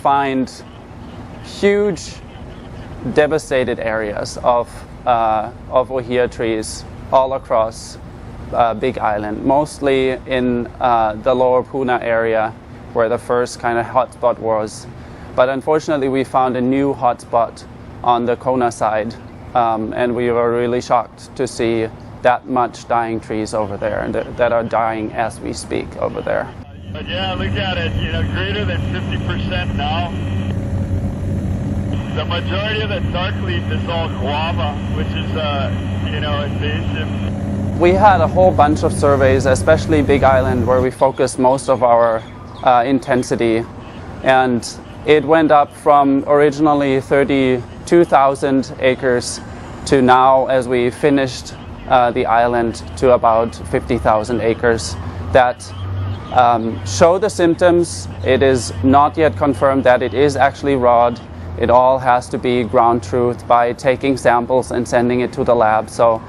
find huge devastated areas of Ohia trees all across Big Island, mostly in the lower Puna area where the first kind of hotspot was. But unfortunately we found a new hotspot on the Kona side, and we were really shocked to see that much dying trees over there, and that are dying as we speak over there. But yeah, look at it, greater than 50% now. The majority of the dark leaf is all guava, which is, invasive. We had a whole bunch of surveys, especially Big Island, where we focused most of our intensity, and it went up from originally 32,000 acres to now, as we finished the island, to about 50,000 acres that show the symptoms. It is not yet confirmed that it is actually rod. It all has to be ground truth by taking samples and sending it to the lab. So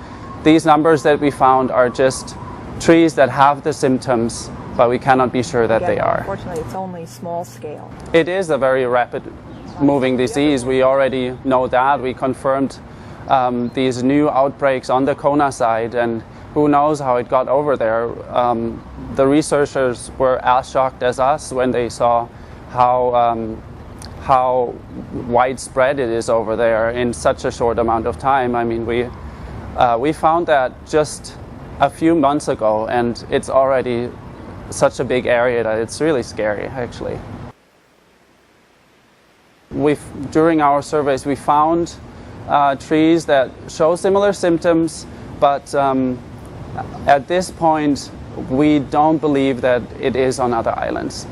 these numbers that we found are just trees that have the symptoms, but we cannot be sure that they are. Unfortunately, it's only small scale. It is a very rapid moving disease. We already know that. We confirmed these new outbreaks on the Kona side, and who knows how it got over there. The researchers were as shocked as us when they saw how widespread it is over there in such a short amount of time. I mean, we found that just a few months ago, and it's already such a big area that it's really scary, actually. During our surveys, we found trees that show similar symptoms, but at this point, we don't believe that it is on other islands.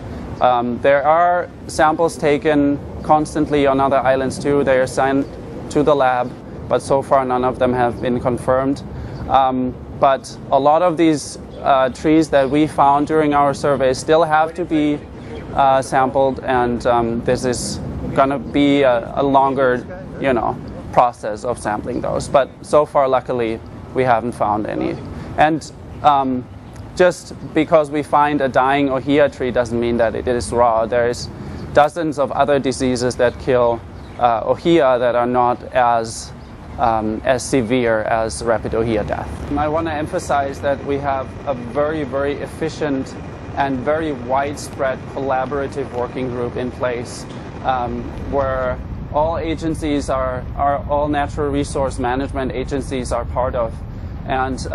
There are samples taken constantly on other islands too. They are sent to the lab, but so far none of them have been confirmed. But a lot of these trees that we found during our survey still have to be sampled, and this is going to be a longer, process of sampling those. But so far, luckily, we haven't found any. And just because we find a dying Ohia tree doesn't mean that it is raw. There's dozens of other diseases that kill Ohia that are not as severe as rapid Ohia death. I want to emphasize that we have a very, very efficient and very widespread collaborative working group in place, where all agencies all natural resource management agencies are part of, and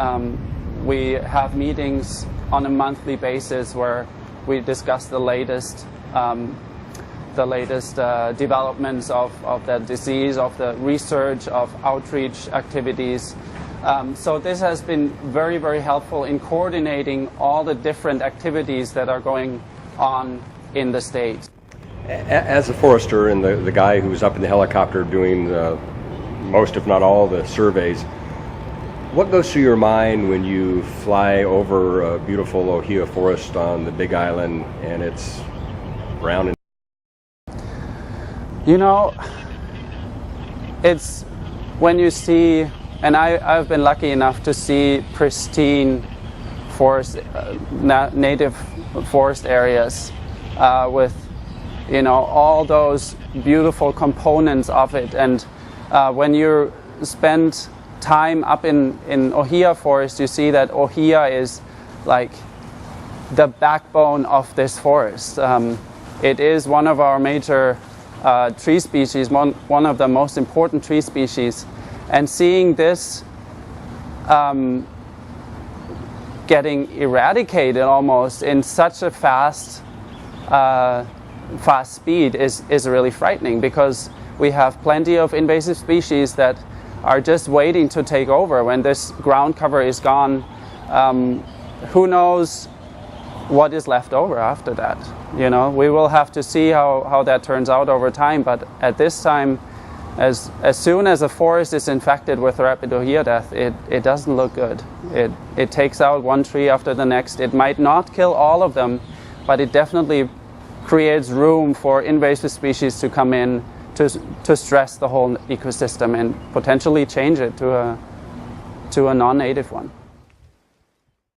we have meetings on a monthly basis where we discuss the latest developments of the disease, of the research, of outreach activities. So this has been very, very helpful in coordinating all the different activities that are going on in the state. As a forester and the guy who's up in the helicopter doing most, if not all, the surveys, what goes through your mind when you fly over a beautiful Ohia forest on the Big Island and it's brown and... It's when you see, and I've been lucky enough to see pristine forest, native forest areas with, all those beautiful components of it. And when you spend time up in Ohia forest, you see that Ohia is like the backbone of this forest. It is one of our major tree species, one of the most important tree species, and seeing this getting eradicated almost in such a fast speed is really frightening, because we have plenty of invasive species that are just waiting to take over. When this ground cover is gone, who knows what is left over after that. We will have to see how that turns out over time, but at this time, as soon as a forest is infected with rapid Ohia death, it doesn't look good. It takes out one tree after the next. It might not kill all of them, but it definitely creates room for invasive species to come in to stress the whole ecosystem and potentially change it to a non-native one.